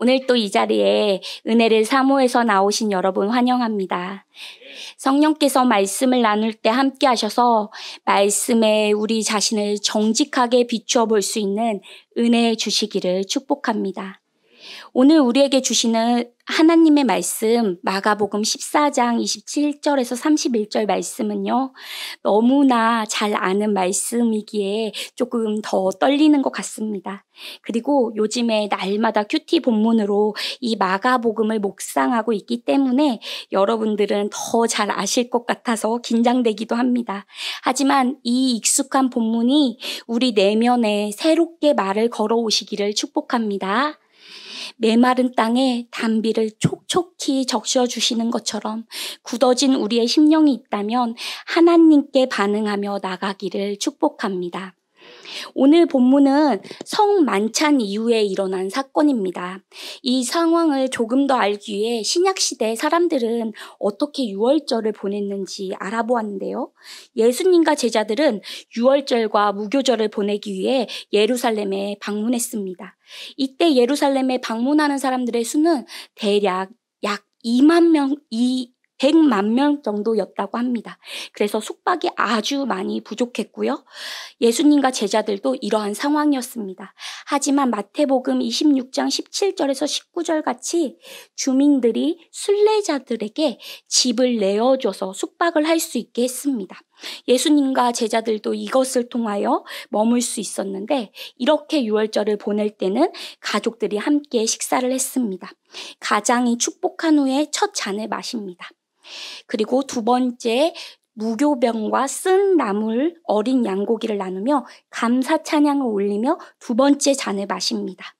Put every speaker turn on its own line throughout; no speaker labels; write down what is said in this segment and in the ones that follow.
오늘 또 이 자리에 은혜를 사모해서 나오신 여러분 환영합니다. 성령께서 말씀을 나눌 때 함께 하셔서 말씀에 우리 자신을 정직하게 비추어 볼 수 있는 은혜 주시기를 축복합니다. 오늘 우리에게 주시는 하나님의 말씀 마가복음 14장 27절에서 31절 말씀은요. 너무나 잘 아는 말씀이기에 조금 더 떨리는 것 같습니다. 그리고 요즘에 날마다 큐티 본문으로 이 마가복음을 묵상하고 있기 때문에 여러분들은 더 잘 아실 것 같아서 긴장되기도 합니다. 하지만 이 익숙한 본문이 우리 내면에 새롭게 말을 걸어오시기를 축복합니다. 메마른 땅에 단비를 촉촉히 적셔주시는 것처럼 굳어진 우리의 심령이 있다면 하나님께 반응하며 나가기를 축복합니다. 오늘 본문은 성만찬 이후에 일어난 사건입니다. 이 상황을 조금 더 알기 위해 신약시대 사람들은 어떻게 유월절을 보냈는지 알아보았는데요. 예수님과 제자들은 유월절과 무교절을 보내기 위해 예루살렘에 방문했습니다. 이때 예루살렘에 방문하는 사람들의 수는 대략 약 100만 명 정도였다고 합니다. 그래서 숙박이 아주 많이 부족했고요. 예수님과 제자들도 이러한 상황이었습니다. 하지만 마태복음 26장 17절에서 19절 같이 주민들이 순례자들에게 집을 내어줘서 숙박을 할 수 있게 했습니다. 예수님과 제자들도 이것을 통하여 머물 수 있었는데 이렇게 유월절을 보낼 때는 가족들이 함께 식사를 했습니다. 가장이 축복한 후에 첫 잔을 마십니다. 그리고 두 번째 무교병과 쓴 나물 어린 양고기를 나누며 감사 찬양을 올리며 두 번째 잔을 마십니다.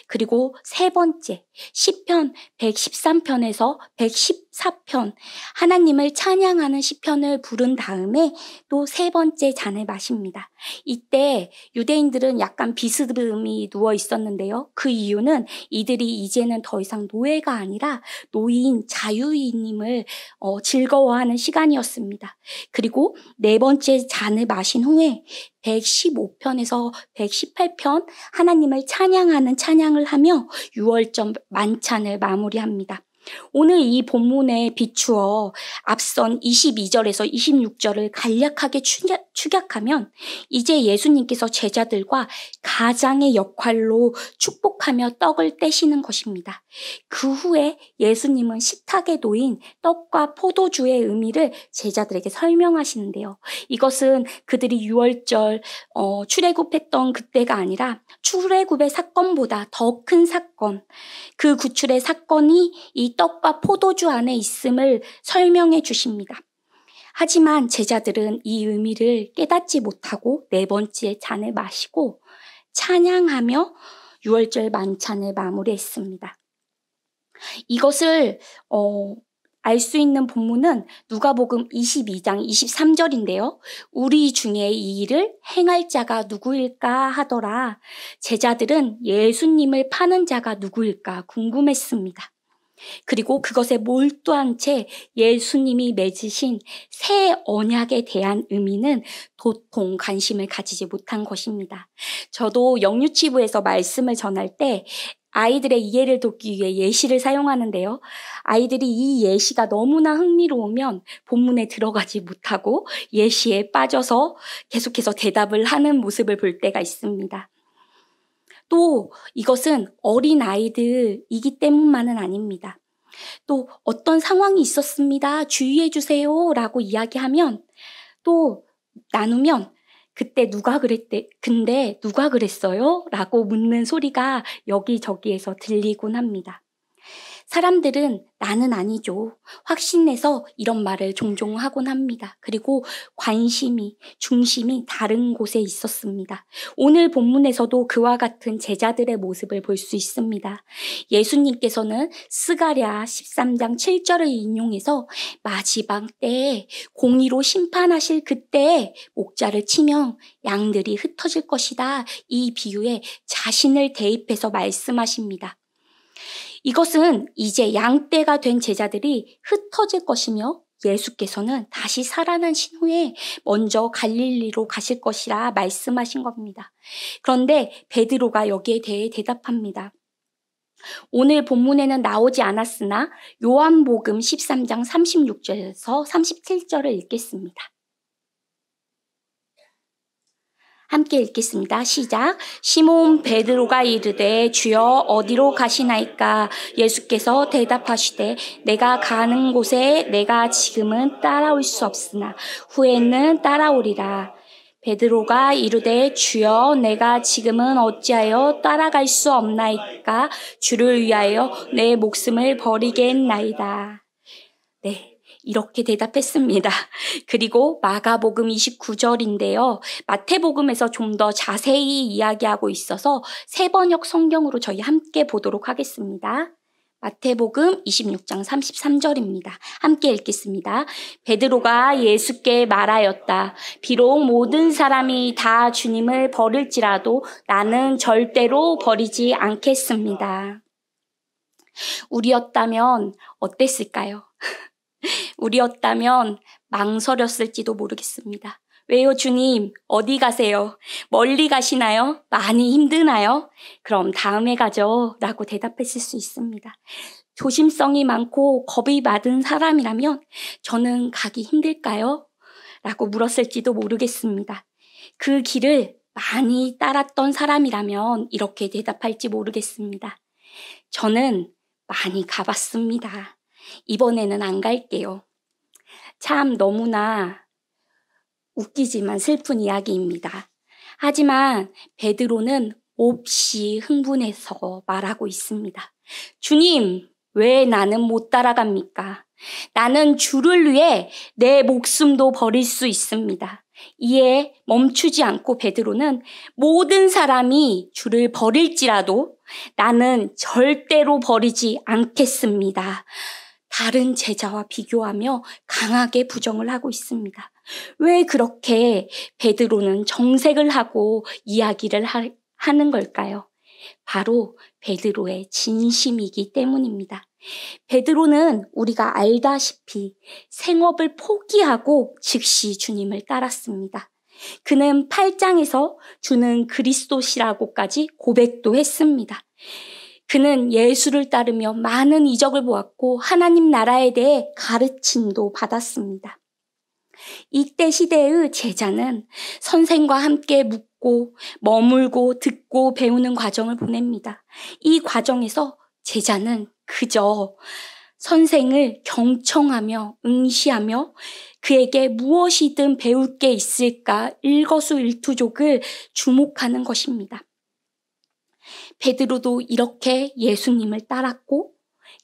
그리고 세 번째 시편 113편에서 114편 하나님을 찬양하는 시편을 부른 다음에 또 세 번째 잔을 마십니다. 이때 유대인들은 약간 비스듬히 누워 있었는데요. 그 이유는 이들이 이제는 더 이상 노예가 아니라 노인, 자유인임을 즐거워하는 시간이었습니다. 그리고 네 번째 잔을 마신 후에 115편에서 118편 하나님을 찬양하는 찬양을 하며 유월절 만찬을 마무리합니다. 오늘 이 본문에 비추어 앞선 22절에서 26절을 간략하게 축약하면 이제 예수님께서 제자들과 가장의 역할로 축복하며 떡을 떼시는 것입니다. 그 후에 예수님은 식탁에 놓인 떡과 포도주의 의미를 제자들에게 설명하시는데요. 이것은 그들이 유월절 출애굽했던 그때가 아니라 출애굽의 사건보다 더 큰 사건, 그 구출의 사건이 이 떡과 포도주 안에 있음을 설명해 주십니다. 하지만 제자들은 이 의미를 깨닫지 못하고 네 번째 잔을 마시고 찬양하며 유월절 만찬을 마무리했습니다. 이것을 알 수 있는 본문은 누가복음 22장 23절인데요. 우리 중에 이 일을 행할 자가 누구일까 하더라. 제자들은 예수님을 파는 자가 누구일까 궁금했습니다. 그리고 그것에 몰두한 채 예수님이 맺으신 새 언약에 대한 의미는 도통 관심을 가지지 못한 것입니다. 저도 영유치부에서 말씀을 전할 때 아이들의 이해를 돕기 위해 예시를 사용하는데요. 아이들이 이 예시가 너무나 흥미로우면 본문에 들어가지 못하고 예시에 빠져서 계속해서 대답을 하는 모습을 볼 때가 있습니다. 또 이것은 어린 아이들이기 때문만은 아닙니다. 또 어떤 상황이 있었습니다. 주의해 주세요 라고 이야기하면 또 나누면 그때 근데 누가 그랬어요? 라고 묻는 소리가 여기저기에서 들리곤 합니다. 사람들은 나는 아니죠. 확신내서 이런 말을 종종 하곤 합니다. 그리고 중심이 다른 곳에 있었습니다. 오늘 본문에서도 그와 같은 제자들의 모습을 볼 수 있습니다. 예수님께서는 스가랴 13장 7절을 인용해서 마지막 때에 공의로 심판하실 그때에 목자를 치면 양들이 흩어질 것이다. 이 비유에 자신을 대입해서 말씀하십니다. 이것은 이제 양떼가 된 제자들이 흩어질 것이며 예수께서는 다시 살아나신 후에 먼저 갈릴리로 가실 것이라 말씀하신 겁니다. 그런데 베드로가 여기에 대해 대답합니다. 오늘 본문에는 나오지 않았으나 요한복음 13장 36절에서 37절을 읽겠습니다. 함께 읽겠습니다. 시작. 시몬 베드로가 이르되 주여 어디로 가시나이까? 예수께서 대답하시되 내가 가는 곳에 내가 지금은 따라올 수 없으나 후에는 따라오리라. 베드로가 이르되 주여 내가 지금은 어찌하여 따라갈 수 없나이까? 주를 위하여 내 목숨을 버리겠나이다. 네. 이렇게 대답했습니다. 그리고 마가복음 29절인데요. 마태복음에서 좀 더 자세히 이야기하고 있어서 세 번역 성경으로 저희 함께 보도록 하겠습니다. 마태복음 26장 33절입니다. 함께 읽겠습니다. 베드로가 예수께 말하였다. 비록 모든 사람이 다 주님을 버릴지라도 나는 절대로 버리지 않겠습니다. 우리였다면 어땠을까요? 우리였다면 망설였을지도 모르겠습니다. 왜요, 주님? 어디 가세요? 멀리 가시나요? 많이 힘드나요? 그럼 다음에 가죠. 라고 대답했을 수 있습니다. 조심성이 많고 겁이 많은 사람이라면 저는 가기 힘들까요? 라고 물었을지도 모르겠습니다. 그 길을 많이 따랐던 사람이라면 이렇게 대답할지 모르겠습니다. 저는 많이 가봤습니다. 이번에는 안 갈게요. 참 너무나 웃기지만 슬픈 이야기입니다. 하지만 베드로는 몹시 흥분해서 말하고 있습니다. 주님, 왜 나는 못 따라갑니까? 나는 주를 위해 내 목숨도 버릴 수 있습니다. 이에 멈추지 않고 베드로는 모든 사람이 주를 버릴지라도 나는 절대로 버리지 않겠습니다. 다른 제자와 비교하며 강하게 부정을 하고 있습니다. 왜 그렇게 베드로는 정색을 하고 이야기를 하는 걸까요? 바로 베드로의 진심이기 때문입니다. 베드로는 우리가 알다시피 생업을 포기하고 즉시 주님을 따랐습니다. 그는 8장에서 주는 그리스도시라고까지 고백도 했습니다. 그는 예수를 따르며 많은 이적을 보았고 하나님 나라에 대해 가르침도 받았습니다. 이때 시대의 제자는 선생과 함께 묵고 머물고 듣고 배우는 과정을 보냅니다. 이 과정에서 제자는 그저 선생을 경청하며 응시하며 그에게 무엇이든 배울 게 있을까 일거수일투족을 주목하는 것입니다. 베드로도 이렇게 예수님을 따랐고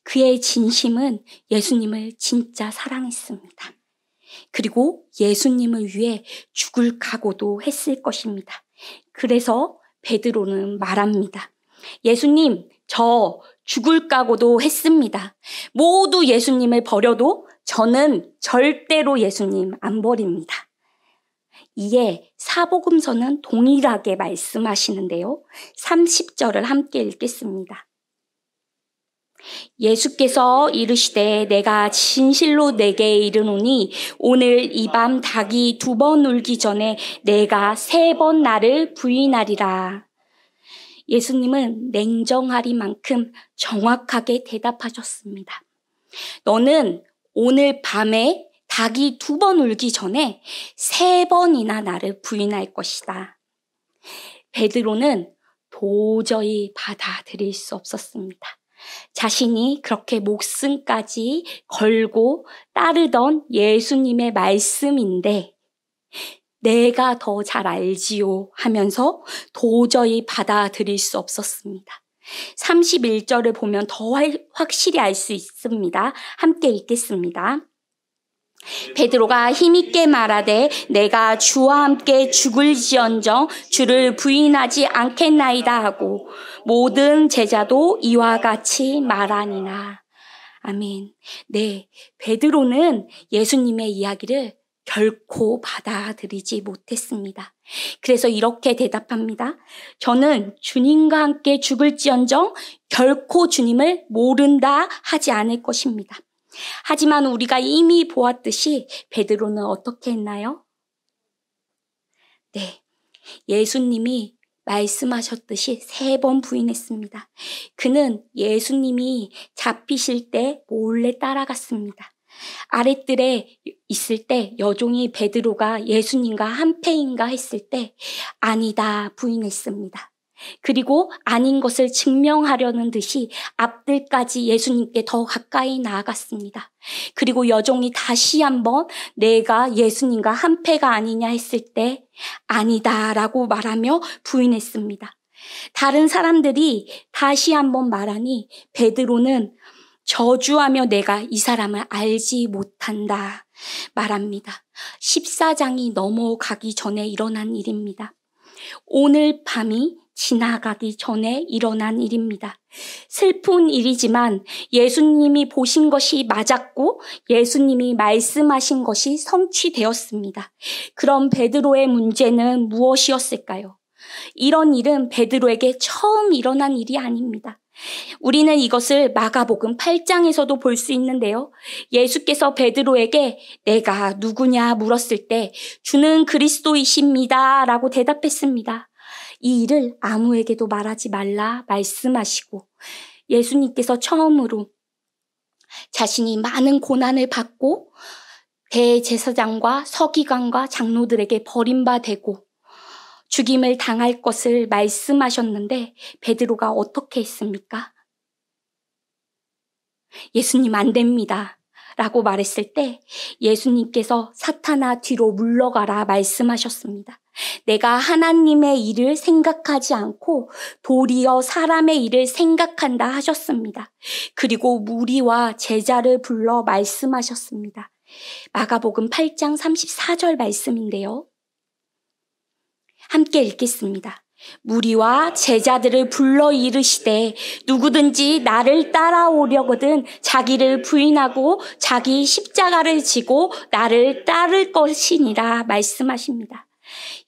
그의 진심은 예수님을 진짜 사랑했습니다. 그리고 예수님을 위해 죽을 각오도 했을 것입니다. 그래서 베드로는 말합니다. 예수님, 저 죽을 각오도 했습니다. 모두 예수님을 버려도 저는 절대로 예수님 안 버립니다. 이에 사복음서는 동일하게 말씀하시는데요. 30절을 함께 읽겠습니다. 예수께서 이르시되 내가 진실로 내게 이르노니 오늘 이 밤 닭이 2번 울기 전에 내가 3번 나를 부인하리라. 예수님은 냉정하리만큼 정확하게 대답하셨습니다. 너는 오늘 밤에 닭이 2번 울기 전에 3번이나 나를 부인할 것이다. 베드로는 도저히 받아들일 수 없었습니다. 자신이 그렇게 목숨까지 걸고 따르던 예수님의 말씀인데 내가 더 잘 알지요 하면서 도저히 받아들일 수 없었습니다. 31절을 보면 더 확실히 알 수 있습니다. 함께 읽겠습니다. 베드로가 힘있게 말하되 내가 주와 함께 죽을지언정 주를 부인하지 않겠나이다 하고 모든 제자도 이와 같이 말하니라. 아멘. 네, 베드로는 예수님의 이야기를 결코 받아들이지 못했습니다. 그래서 이렇게 대답합니다. 저는 주님과 함께 죽을지언정 결코 주님을 모른다 하지 않을 것입니다. 하지만 우리가 이미 보았듯이 베드로는 어떻게 했나요? 네, 예수님이 말씀하셨듯이 3번 부인했습니다. 그는 예수님이 잡히실 때 몰래 따라갔습니다. 아랫뜰에 있을 때 여종이 베드로가 예수님과 한패인가 했을 때 아니다 부인했습니다. 그리고 아닌 것을 증명하려는 듯이 앞뜰까지 예수님께 더 가까이 나아갔습니다. 그리고 여종이 다시 한번 내가 예수님과 한패가 아니냐 했을 때 아니다라고 말하며 부인했습니다. 다른 사람들이 다시 한번 말하니 베드로는 저주하며 내가 이 사람을 알지 못한다 말합니다. 14장이 넘어가기 전에 일어난 일입니다. 오늘 밤이 지나가기 전에 일어난 일입니다. 슬픈 일이지만 예수님이 보신 것이 맞았고 예수님이 말씀하신 것이 성취되었습니다. 그럼 베드로의 문제는 무엇이었을까요? 이런 일은 베드로에게 처음 일어난 일이 아닙니다. 우리는 이것을 마가복음 8장에서도 볼 수 있는데요. 예수께서 베드로에게 내가 누구냐 물었을 때 주는 그리스도이십니다 라고 대답했습니다. 이 일을 아무에게도 말하지 말라 말씀하시고 예수님께서 처음으로 자신이 많은 고난을 받고 대제사장과 서기관과 장로들에게 버림받고 죽임을 당할 것을 말씀하셨는데 베드로가 어떻게 했습니까? 예수님 안 됩니다 라고 말했을 때 예수님께서 사탄아 뒤로 물러가라 말씀하셨습니다. 내가 하나님의 일을 생각하지 않고 도리어 사람의 일을 생각한다 하셨습니다. 그리고 무리와 제자를 불러 말씀하셨습니다. 마가복음 8장 34절 말씀인데요. 함께 읽겠습니다. 무리와 제자들을 불러 이르시되 누구든지 나를 따라오려거든 자기를 부인하고 자기 십자가를 지고 나를 따를 것이니라 말씀하십니다.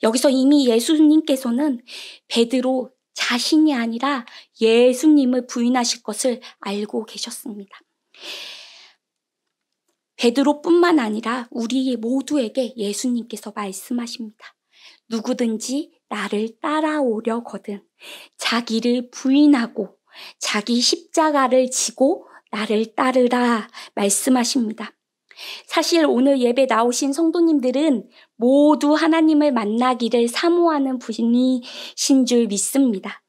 여기서 이미 예수님께서는 베드로 자신이 아니라 예수님을 부인하실 것을 알고 계셨습니다. 베드로뿐만 아니라 우리 모두에게 예수님께서 말씀하십니다. 누구든지 나를 따라오려거든 자기를 부인하고 자기 십자가를 지고 나를 따르라 말씀하십니다. 사실 오늘 예배 나오신 성도님들은 모두 하나님을 만나기를 사모하는 분이신 줄 믿습니다.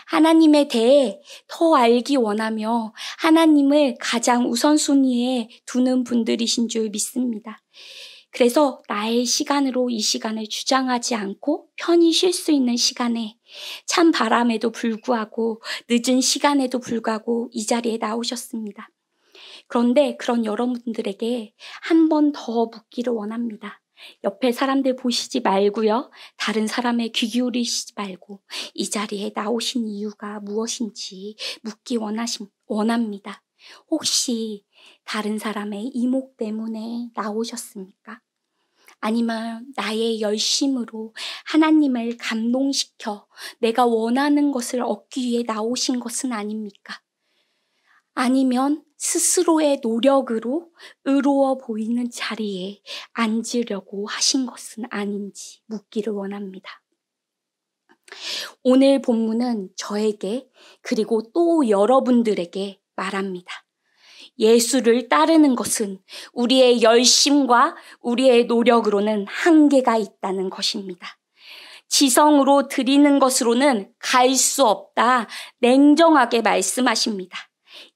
하나님에 대해 더 알기 원하며 하나님을 가장 우선순위에 두는 분들이신 줄 믿습니다. 그래서 나의 시간으로 이 시간을 주장하지 않고 편히 쉴 수 있는 시간에 찬 바람에도 불구하고 늦은 시간에도 불구하고 이 자리에 나오셨습니다. 그런데 그런 여러분들에게 한 번 더 묻기를 원합니다. 옆에 사람들 보시지 말고요. 다른 사람의 귀 기울이시지 말고 이 자리에 나오신 이유가 무엇인지 묻기 원합니다. 혹시 다른 사람의 이목 때문에 나오셨습니까? 아니면 나의 열심으로 하나님을 감동시켜 내가 원하는 것을 얻기 위해 나오신 것은 아닙니까? 아니면 스스로의 노력으로 의로워 보이는 자리에 앉으려고 하신 것은 아닌지 묻기를 원합니다. 오늘 본문은 저에게 그리고 또 여러분들에게 말합니다. 예수를 따르는 것은 우리의 열심과 우리의 노력으로는 한계가 있다는 것입니다. 지성으로 드리는 것으로는 갈 수 없다. 냉정하게 말씀하십니다.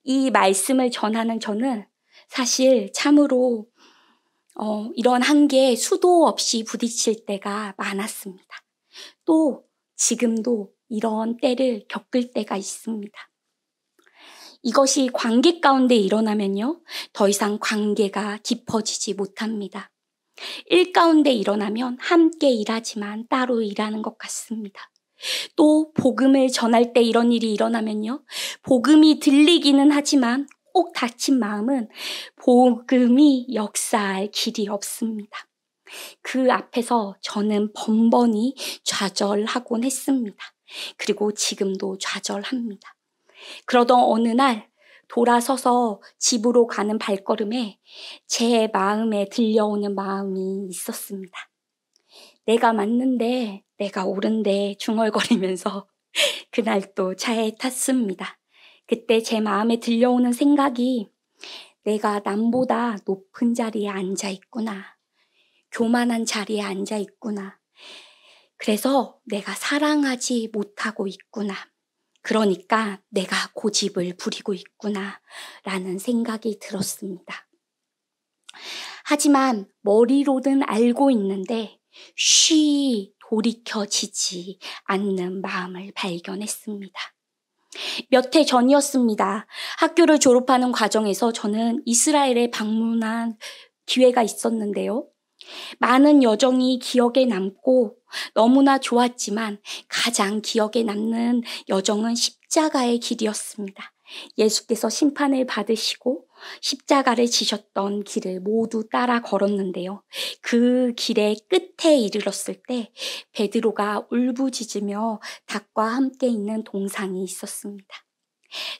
이 말씀을 전하는 저는 사실 참으로 이런 한계에 수도 없이 부딪힐 때가 많았습니다. 또 지금도 이런 때를 겪을 때가 있습니다. 이것이 관계 가운데 일어나면요, 더 이상 관계가 깊어지지 못합니다. 일 가운데 일어나면 함께 일하지만 따로 일하는 것 같습니다. 또 복음을 전할 때 이런 일이 일어나면요, 복음이 들리기는 하지만 꼭 닫힌 마음은 복음이 역사할 길이 없습니다. 그 앞에서 저는 번번이 좌절하곤 했습니다. 그리고 지금도 좌절합니다. 그러던 어느 날 돌아서서 집으로 가는 발걸음에 제 마음에 들려오는 마음이 있었습니다. 내가 맞는데 내가 옳은데 중얼거리면서 그날 또 차에 탔습니다. 그때 제 마음에 들려오는 생각이 내가 남보다 높은 자리에 앉아 있구나. 교만한 자리에 앉아 있구나. 그래서 내가 사랑하지 못하고 있구나. 그러니까 내가 고집을 부리고 있구나. 라는 생각이 들었습니다. 하지만 머리로는 알고 있는데 쉬 돌이켜지지 않는 마음을 발견했습니다. 몇 해 전이었습니다. 학교를 졸업하는 과정에서 저는 이스라엘에 방문한 기회가 있었는데요. 많은 여정이 기억에 남고 너무나 좋았지만 가장 기억에 남는 여정은 십자가의 길이었습니다. 예수께서 심판을 받으시고 십자가를 지셨던 길을 모두 따라 걸었는데요. 그 길의 끝에 이르렀을 때 베드로가 울부짖으며 닭과 함께 있는 동상이 있었습니다.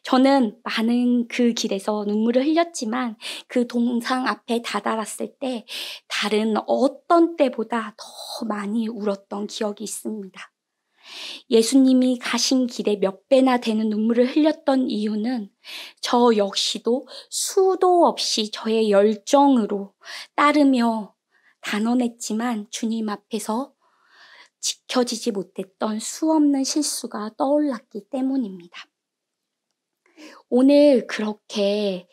저는 많은 그 길에서 눈물을 흘렸지만 그 동상 앞에 다다랐을 때 다른 어떤 때보다 더 많이 울었던 기억이 있습니다. 예수님이 가신 길에 몇 배나 되는 눈물을 흘렸던 이유는 저 역시도 수도 없이 저의 열정으로 따르며 단언했지만 주님 앞에서 지켜지지 못했던 수없는 실수가 떠올랐기 때문입니다. 오늘 그렇게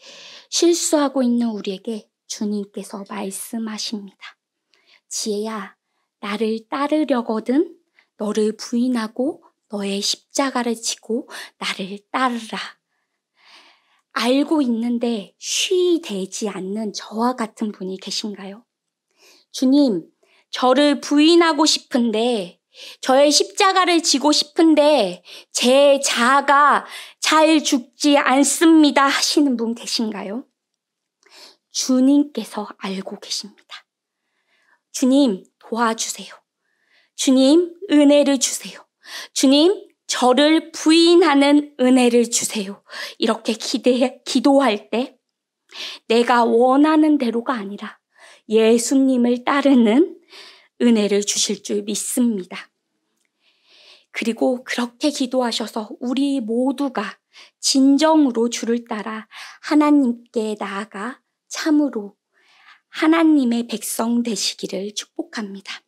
실수하고 있는 우리에게 주님께서 말씀하십니다. 지혜야, 나를 따르려거든 너를 부인하고 너의 십자가를 지고 나를 따르라. 알고 있는데 쉬 되지 않는 저와 같은 분이 계신가요? 주님, 저를 부인하고 싶은데 저의 십자가를 지고 싶은데 제 자아가 잘 죽지 않습니다 하시는 분 계신가요? 주님께서 알고 계십니다. 주님, 도와주세요. 주님, 은혜를 주세요. 주님, 저를 부인하는 은혜를 주세요. 이렇게 기도할 때 내가 원하는 대로가 아니라 예수님을 따르는 은혜를 주실 줄 믿습니다. 그리고 그렇게 기도하셔서 우리 모두가 진정으로 주를 따라 하나님께 나아가 참으로 하나님의 백성 되시기를 축복합니다.